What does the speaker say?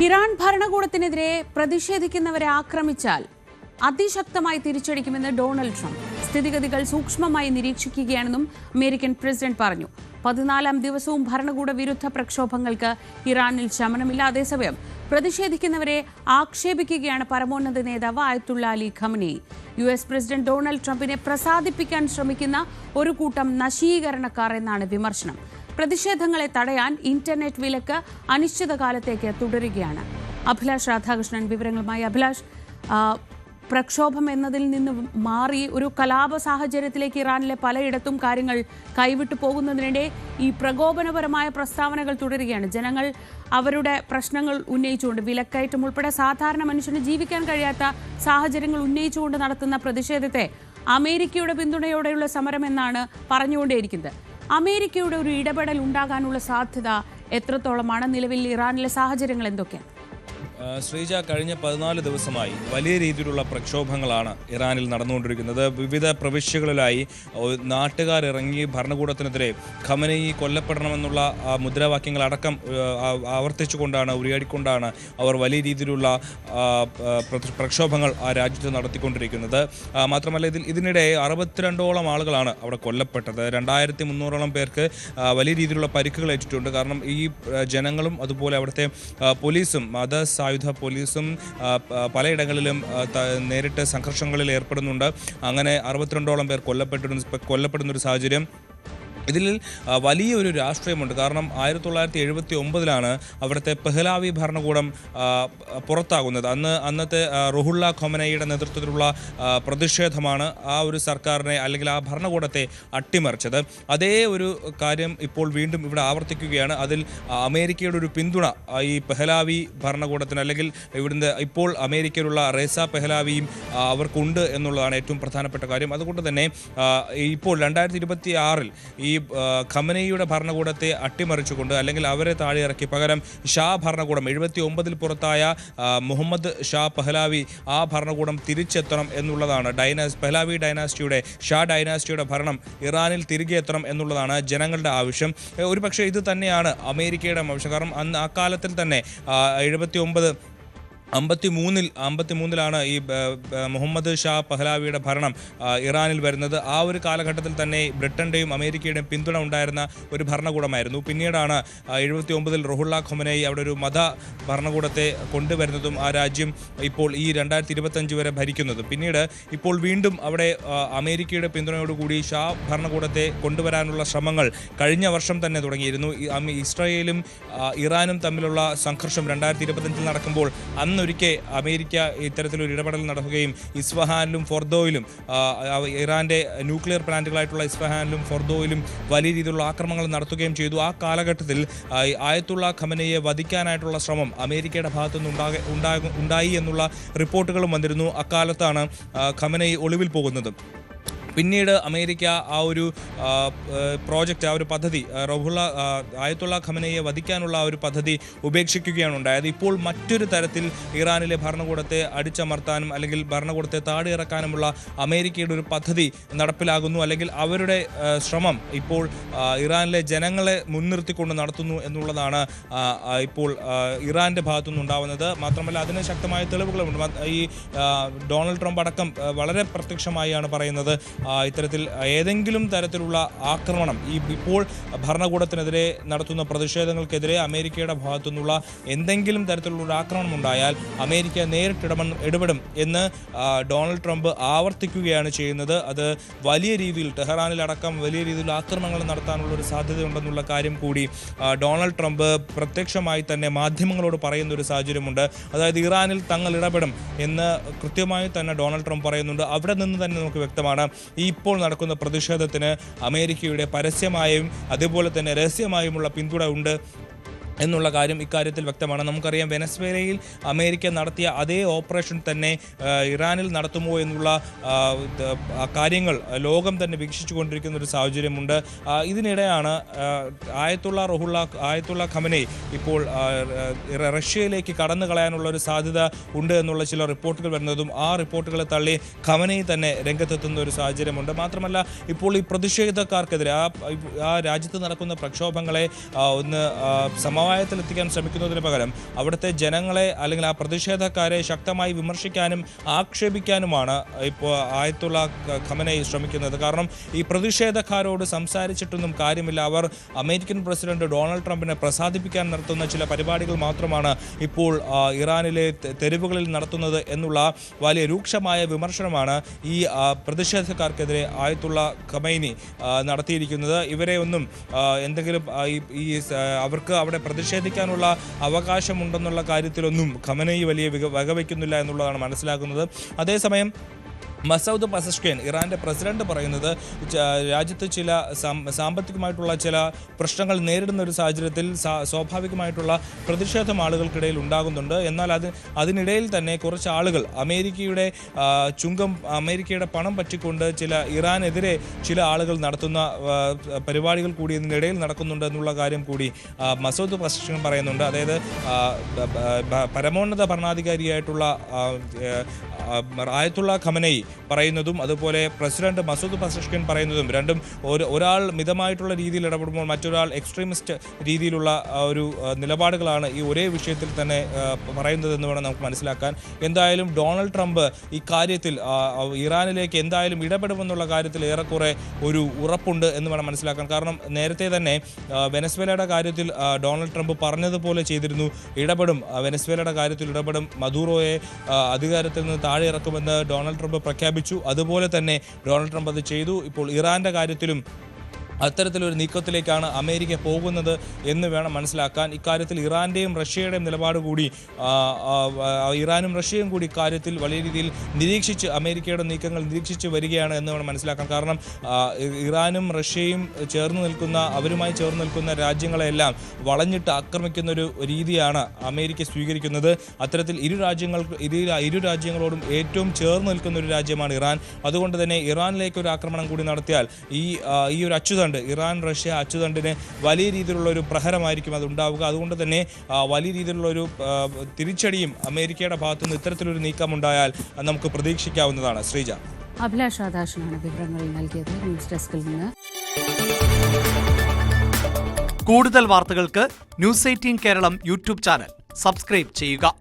Iran ഭരണകൂടത്തിനെതിരെ പ്രതിഷേധിക്കുന്നവരെ ആക്രമിച്ചാൽ അതിശക്തമായി തിരിച്ചടിക്കുമെന്ന് Donald Trump. സ്ഥിതിഗതികൾ സൂക്ഷ്മമായി നിരീക്ഷിക്കുകയാണെന്നും അമേരിക്കൻ പ്രസിഡന്റ് പറഞ്ഞു. 14ാം ദിവസവും ഭരണകൂട വിരുദ്ധ പ്രക്ഷോഭങ്ങൾക്ക് ഇറാനിൽ ശമനമില്ല. അതേസമയം പ്രതിഷേധിക്കുന്നവരെ ആക്ഷേപിക്കുകയാണ് പരമോന്നത നേതാവ് Ayatollah Ali Khamenei. US president Donald ട്രംപിനെ പ്രസാദിപ്പിക്കാൻ ശ്രമിക്കുന്ന ഒരു കൂട്ടം നശീകരണക്കാർ എന്നാണ് വിമർശനം. പ്രതിഷേധങ്ങളെ തടയാൻ ഇന്റർനെറ്റ് വിലക്ക് അനിശ്ചിതകാലത്തേക്ക് തുടരുകയാണ്. അഭിലാഷ് രാധാകൃഷ്ണൻ വിവരങ്ങളുമായി. അഭിലാഷ്, പ്രക്ഷോഭം എന്നതിൽ നിന്ന് മാറി ഒരു കലാപ സാഹചര്യത്തിലേക്ക് ഇറാനിലെ പലയിടത്തും കാര്യങ്ങൾ കൈവിട്ടു പോകുന്നതിനിടെ ഈ പ്രകോപനപരമായ പ്രസ്താവനകൾ തുടരുകയാണ്. ജനങ്ങൾ അവരുടെ പ്രശ്നങ്ങൾ ഉന്നയിച്ചുകൊണ്ട്, വിലക്കയറ്റം ഉൾപ്പെടെ സാധാരണ മനുഷ്യന് ജീവിക്കാൻ കഴിയാത്ത സാഹചര്യങ്ങൾ ഉന്നയിച്ചുകൊണ്ട് നടത്തുന്ന പ്രതിഷേധത്തെ അമേരിക്കയുടെ പിന്തുണയോടെയുള്ള സമരം എന്നാണ് പറഞ്ഞുകൊണ്ടേയിരിക്കുന്നത്. അമേരിക്കയുടെ ഒരു ഇടപെടൽ ഉണ്ടാകാനുള്ള സാധ്യത എത്രത്തോളമാണ്? നിലവിൽ ഇറാനിലെ സാഹചര്യങ്ങൾ എന്തൊക്കെയാണ്? ശ്രീജ, കഴിഞ്ഞ 14 ദിവസമായി വലിയ രീതിയിലുള്ള പ്രക്ഷോഭങ്ങളാണ് ഇറാനിൽ നടന്നുകൊണ്ടിരിക്കുന്നത്. വിവിധ പ്രവിശ്യകളിലായി നാട്ടുകാരിറങ്ങി ഭരണകൂടത്തിനെതിരെ ഖമനേയി കൊല്ലപ്പെടണമെന്നുള്ള മുദ്രാവാക്യങ്ങളടക്കം ആവർത്തിച്ചുകൊണ്ടാണ്, ഉരിയാടിക്കൊണ്ടാണ് അവർ വലിയ രീതിയിലുള്ള പ്രക്ഷോഭങ്ങൾ ആ രാജ്യത്ത് നടത്തിക്കൊണ്ടിരിക്കുന്നത്. മാത്രമല്ല, ഇതിനിടെ 62ഓളം ആളുകളാണ് അവിടെ കൊല്ലപ്പെട്ടത്. 2300ഓളം പേർക്ക് വലിയ രീതിയിലുള്ള പരിക്കുകൾ ഏറ്റിട്ടുണ്ട്. കാരണം ഈ ജനങ്ങളും അതുപോലെ അവിടുത്തെ പോലീസും സായുധ പോലീസും പലയിടങ്ങളിലും നേരിട്ട് സംഘർഷങ്ങളിൽ ഏർപ്പെടുന്നുണ്ട്. അങ്ങനെ 62ഓളം പേർ കൊല്ലപ്പെടുന്നൊരു സാഹചര്യം. ഇതിൽ വലിയൊരു രാഷ്ട്രീയമുണ്ട്. കാരണം 1979 അവിടുത്തെ പെഹ്ലാവി ഭരണകൂടം പുറത്താകുന്നത്. അന്നത്തെ റുഹുള്ള ഖമനേയിയുടെ നേതൃത്വത്തിലുള്ള പ്രതിഷേധമാണ് ആ ഒരു സർക്കാരിനെ, അല്ലെങ്കിൽ ആ ഭരണകൂടത്തെ അട്ടിമറിച്ചത്. അതേ ഒരു കാര്യം ഇപ്പോൾ വീണ്ടും ഇവിടെ ആവർത്തിക്കുകയാണ്. അതിൽ അമേരിക്കയുടെ ഒരു പിന്തുണ ഈ പെഹ്ലാവി ഭരണകൂടത്തിന്, അല്ലെങ്കിൽ ഇവിടുന്ന് ഇപ്പോൾ അമേരിക്കയിലുള്ള റേസ പെഹ്ലാവിയും അവർക്കുണ്ട് എന്നുള്ളതാണ് ഏറ്റവും പ്രധാനപ്പെട്ട കാര്യം. അതുകൊണ്ട് തന്നെ ഇപ്പോൾ 2026 ഈ ഖമനേയിയുടെ ഭരണകൂടത്തെ അട്ടിമറിച്ചുകൊണ്ട്, അല്ലെങ്കിൽ അവരെ താഴെയിറക്കി പകരം ഷാ ഭരണകൂടം, 79 പുറത്തായ മുഹമ്മദ് ഷാ പെഹ്ലാവി, ആ ഭരണകൂടം തിരിച്ചെത്തണം എന്നുള്ളതാണ്. പെഹ്ലാവി ഡൈനാസ്റ്റിയുടെ, ഷാ ഡൈനാസ്റ്റിയുടെ ഭരണം ഇറാനിൽ തിരികെ എത്തണം എന്നുള്ളതാണ് ജനങ്ങളുടെ ആവശ്യം. ഒരുപക്ഷെ ഇത് തന്നെയാണ് അമേരിക്കയുടെ ആവശ്യം. കാരണം അന്ന് ആ കാലത്തിൽ തന്നെ 1953 ഈ മുഹമ്മദ് ഷാ പെഹ്ലാവിയുടെ ഭരണം ഇറാനിൽ വരുന്നത്. ആ ഒരു കാലഘട്ടത്തിൽ തന്നെ ബ്രിട്ടൻ്റെയും അമേരിക്കയുടെയും പിന്തുണ ഉണ്ടായിരുന്ന ഒരു ഭരണകൂടമായിരുന്നു. പിന്നീടാണ് 79 റുഹുള്ള ഖമനേയി അവിടെ ഒരു മത ഭരണകൂടത്തെ കൊണ്ടുവരുന്നതും ആ രാജ്യം ഇപ്പോൾ ഈ 2025 വരെ ഭരിക്കുന്നതും. പിന്നീട് ഇപ്പോൾ വീണ്ടും അവിടെ അമേരിക്കയുടെ പിന്തുണയോടുകൂടി ഷാ ഭരണകൂടത്തെ കൊണ്ടുവരാനുള്ള ശ്രമങ്ങൾ കഴിഞ്ഞ വർഷം തന്നെ തുടങ്ങിയിരുന്നു. ഇസ്രായേലും ഇറാനും തമ്മിലുള്ള സംഘർഷം 2025 നടക്കുമ്പോൾ ഒരിക്കൽ അമേരിക്ക ഇത്തരത്തിലൊരു ഇടപെടൽ നടത്തുകയും ഇസ്ഫഹാനിലും ഫൊർദോയിലും, ഇറാന്റെ ന്യൂക്ലിയർ പ്ലാന്റുകളായിട്ടുള്ള ഇസ്ഫഹാനിലും ഫൊർദോയിലും വലിയ രീതിയിലുള്ള ആക്രമണങ്ങൾ നടത്തുകയും ചെയ്തു. ആ കാലഘട്ടത്തിൽ ആയത്തുള്ള ഖമനേയിയെ വധിക്കാനായിട്ടുള്ള ശ്രമം അമേരിക്കയുടെ ഭാഗത്തുനിന്ന് ഉണ്ടായി എന്നുള്ള റിപ്പോർട്ടുകളും വന്നിരുന്നു. അക്കാലത്താണ് ഖമനേയി ഒളിവിൽ പോകുന്നത്. പിന്നീട് അമേരിക്ക ആ ഒരു പ്രോജക്റ്റ്, ആ ഒരു പദ്ധതി, ആയത്തുള്ള ഖമനേയിയെ വധിക്കാനുള്ള ആ ഒരു പദ്ധതി ഉപേക്ഷിക്കുകയാണ് ഉണ്ടായത്. ഇപ്പോൾ മറ്റൊരു തരത്തിൽ ഇറാനിലെ ഭരണകൂടത്തെ അടിച്ചമർത്താനും, അല്ലെങ്കിൽ ഭരണകൂടത്തെ താഴെയിറക്കാനുമുള്ള അമേരിക്കയുടെ ഒരു പദ്ധതി നടപ്പിലാകുന്നു. അല്ലെങ്കിൽ അവരുടെ ശ്രമം ഇപ്പോൾ ഇറാനിലെ ജനങ്ങളെ മുൻനിർത്തിക്കൊണ്ട് നടത്തുന്നു എന്നുള്ളതാണ് ഇപ്പോൾ ഇറാൻ്റെ ഭാഗത്തുനിന്നുണ്ടാവുന്നത്. മാത്രമല്ല, അതിന് ശക്തമായ തെളിവുകളുമുണ്ട്. ഈ ഡൊണാൾഡ് ട്രംപ് അടക്കം വളരെ പ്രത്യക്ഷമായാണ് പറയുന്നത്, ഇത്തരത്തിൽ ഏതെങ്കിലും തരത്തിലുള്ള ആക്രമണം, ഇപ്പോൾ ഭരണകൂടത്തിനെതിരെ നടത്തുന്ന പ്രതിഷേധങ്ങൾക്കെതിരെ അമേരിക്കയുടെ ഭാഗത്തുനിന്നുള്ള എന്തെങ്കിലും തരത്തിലുള്ള ഒരു ആക്രമണം ഉണ്ടായാൽ അമേരിക്ക നേരിട്ട് ഇടപെടും എന്ന് ഡൊണാൾഡ് ട്രംപ് ആവർത്തിക്കുകയാണ് ചെയ്യുന്നത്. അത് വലിയ രീതിയിൽ ടെഹ്റാനിലടക്കം വലിയ രീതിയിൽ ആക്രമണങ്ങൾ നടത്താനുള്ള ഒരു സാധ്യതയുണ്ടെന്നുള്ള കാര്യം കൂടി ഡൊണാൾഡ് ട്രംപ് പ്രത്യക്ഷമായി തന്നെ മാധ്യമങ്ങളോട് പറയുന്ന ഒരു സാഹചര്യമുണ്ട്. അതായത് ഇറാനിൽ തങ്ങൾ ഇടപെടും എന്ന് കൃത്യമായി തന്നെ ഡൊണാൾഡ് ട്രംപ് പറയുന്നുണ്ട്. അവിടെ നിന്ന് തന്നെ നമുക്ക് വ്യക്തമാണ്, ഈ ഇപ്പോൾ നടക്കുന്ന പ്രതിഷേധത്തിന് അമേരിക്കയുടെ പരസ്യമായും അതുപോലെ തന്നെ രഹസ്യമായുമുള്ള പിന്തുണ ഉണ്ട് എന്നുള്ള കാര്യം ഇക്കാര്യത്തിൽ വ്യക്തമാണ്. നമുക്കറിയാം, വെനസ്വേലയിൽ അമേരിക്ക നടത്തിയ അതേ ഓപ്പറേഷൻ തന്നെ ഇറാനിൽ നടത്തുമോ എന്നുള്ള കാര്യങ്ങൾ ലോകം തന്നെ വീക്ഷിച്ചുകൊണ്ടിരിക്കുന്ന ഒരു സാഹചര്യമുണ്ട്. ഇതിനിടെയാണ് ആയത്തുള്ള ഖമനേയി ഇപ്പോൾ റഷ്യയിലേക്ക് കടന്നു കളയാനുള്ള ഒരു സാധ്യത ഉണ്ട് എന്നുള്ള ചില റിപ്പോർട്ടുകൾ വരുന്നതും ആ റിപ്പോർട്ടുകളെ തള്ളി ഖമനേയി തന്നെ രംഗത്തെത്തുന്ന ഒരു സാഹചര്യമുണ്ട്. മാത്രമല്ല, ഇപ്പോൾ ഈ പ്രതിഷേധക്കാർക്കെതിരെ, ആ രാജ്യത്ത് നടക്കുന്ന പ്രക്ഷോഭങ്ങളെ ഒന്ന് സമവായത്തിലെത്തിക്കാൻ ശ്രമിക്കുന്നതിന് പകരം അവിടുത്തെ ജനങ്ങളെ അല്ലെങ്കിൽ ആ പ്രതിഷേധക്കാരെ ശക്തമായി വിമർശിക്കാനും ആക്ഷേപിക്കാനുമാണ് ഇപ്പോൾ ആയത്തുള്ള ഖമനയി ശ്രമിക്കുന്നത്. കാരണം ഈ പ്രതിഷേധക്കാരോട് സംസാരിച്ചിട്ടൊന്നും കാര്യമില്ല. അവർ അമേരിക്കൻ പ്രസിഡന്റ് ഡൊണാൾഡ് ട്രംപിനെ പ്രസാദിപ്പിക്കാൻ നടത്തുന്ന ചില പരിപാടികൾ മാത്രമാണ് ഇപ്പോൾ ഇറാനിലെ തെരുവുകളിൽ നടത്തുന്നത് എന്നുള്ള വലിയ രൂക്ഷമായ വിമർശനമാണ് ഈ പ്രതിഷേധക്കാർക്കെതിരെ ആയത്തുള്ള ഖമൈനി നടത്തിയിരിക്കുന്നത്. ഇവരെ ഒന്നും എന്തെങ്കിലും അവർക്ക് അവിടെ പ്രതിഷേധിക്കാനുള്ള അവകാശമുണ്ടെന്നുള്ള കാര്യത്തിലൊന്നും ഖമനയി വലിയ വകവയ്ക്കുന്നില്ല എന്നുള്ളതാണ് മനസ്സിലാക്കുന്നത്. അതേസമയം മസൂദ് പെസഷ്കിയാൻ ഇറാന്റെ പ്രസിഡന്റ് പറയുന്നത് രാജ്യത്ത് ചില സാമ്പത്തികമായിട്ടുള്ള ചില പ്രശ്നങ്ങൾ നേരിടുന്ന ഒരു സാഹചര്യത്തിൽ സ്വാഭാവികമായിട്ടുള്ള പ്രതിഷേധം ആളുകൾക്കിടയിൽ ഉണ്ടാകുന്നുണ്ട്. എന്നാൽ അതിനിടയിൽ തന്നെ കുറച്ച് ആളുകൾ അമേരിക്കയുടെ പണം പറ്റിക്കൊണ്ട് ഇറാനെതിരെ ചില ആളുകൾ നടത്തുന്ന പരിപാടികൾ കൂടി ഇതിനിടയിൽ നടക്കുന്നുണ്ട് എന്നുള്ള കാര്യം കൂടി മസൂദ് പെസഷ്കിയാൻ പറയുന്നുണ്ട്. അതായത് പരമോന്നത ഭരണാധികാരിയായിട്ടുള്ള ആയത്തുള്ള ഖമനയി പറയുന്നതും അതുപോലെ പ്രസിഡന്റ് മസൂദ് പെസഷ്കിയാൻ പറയുന്നതും രണ്ടും ഒരാൾ മിതമായിട്ടുള്ള രീതിയിൽ ഇടപെടുമ്പോൾ മറ്റൊരാൾ എക്സ്ട്രീമിസ്റ്റ് രീതിയിലുള്ള ഒരു നിലപാടുകളാണ് ഈ ഒരേ വിഷയത്തിൽ തന്നെ പറയുന്നതെന്ന് വേണം നമുക്ക് മനസ്സിലാക്കാൻ. എന്തായാലും ഡൊണാൾഡ് ട്രംപ് ഈ കാര്യത്തിൽ ഇറാനിലേക്ക് എന്തായാലും ഇടപെടുമെന്നുള്ള കാര്യത്തിൽ ഏറെക്കുറെ ഒരു ഉറപ്പുണ്ട് എന്ന് വേണം മനസ്സിലാക്കാൻ. കാരണം നേരത്തെ തന്നെ വെനസ്വേലയുടെ കാര്യത്തിൽ ഡൊണാൾഡ് ട്രംപ് പറഞ്ഞതുപോലെ ചെയ്തിരുന്നു. വെനസ്വേലയുടെ കാര്യത്തിൽ ഇടപെടും, മദൂറോയെ അധികാരത്തിൽ നിന്ന് താഴെ ഇറക്കുമെന്ന് ഡൊണാൾഡ് ട്രംപ് പ്രഖ്യാപിച്ചു. അതുപോലെ തന്നെ ഡൊണാൾഡ് ട്രംപ് അത് ചെയ്തു. ഇപ്പോൾ ഇറാന്റെ കാര്യത്തിലും അത്തരത്തിലൊരു നീക്കത്തിലേക്കാണ് അമേരിക്ക പോകുന്നത് എന്ന് വേണം മനസ്സിലാക്കാൻ. ഇക്കാര്യത്തിൽ ഇറാന്റെയും റഷ്യയുടെയും നിലപാട് കൂടി ഇറാനും റഷ്യയും കൂടി ഇക്കാര്യത്തിൽ വലിയ രീതിയിൽ അമേരിക്കയുടെ നീക്കങ്ങൾ നിരീക്ഷിച്ച് വരികയാണ് എന്ന് വേണം മനസ്സിലാക്കാൻ. കാരണം ഇറാനും റഷ്യയും അവരുമായി ചേർന്ന് നിൽക്കുന്ന രാജ്യങ്ങളെല്ലാം വളഞ്ഞിട്ട് ആക്രമിക്കുന്ന ഒരു രീതിയാണ് അമേരിക്ക സ്വീകരിക്കുന്നത്. അത്തരത്തിൽ ഇരു രാജ്യങ്ങളോടും ഏറ്റവും ചേർന്ന് നിൽക്കുന്ന ഒരു രാജ്യമാണ് ഇറാൻ. അതുകൊണ്ട് തന്നെ ഇറാനിലേക്ക് ഒരു ആക്രമണം കൂടി നടത്തിയാൽ ഈ ഒരു അച്ചുതണ്ട് ഇറാൻ റഷ്യ അച്ചുതണ്ടിന് വലിയ രീതിയിലുള്ള ഒരു പ്രഹരമായിരിക്കും അതുണ്ടാവുക. അതുകൊണ്ട് തന്നെ വലിയ രീതിയിലുള്ള ഒരു തിരിച്ചടിയും അമേരിക്കയുടെ ഭാഗത്തുനിന്ന് ഇത്തരത്തിലൊരു നീക്കമുണ്ടായാൽ നമുക്ക് പ്രതീക്ഷിക്കാവുന്നതാണ്. ശ്രീജ. അഭിലാഷ് ആദാശനാണ് വിവരങ്ങൾ നൽകിയത് ന്യൂസ് ഡെസ്കിൽ നിന്ന്. കൂടുതൽ വാർത്തകൾക്ക് news 18 Keralam YouTube channel subscribe ചെയ്യുക.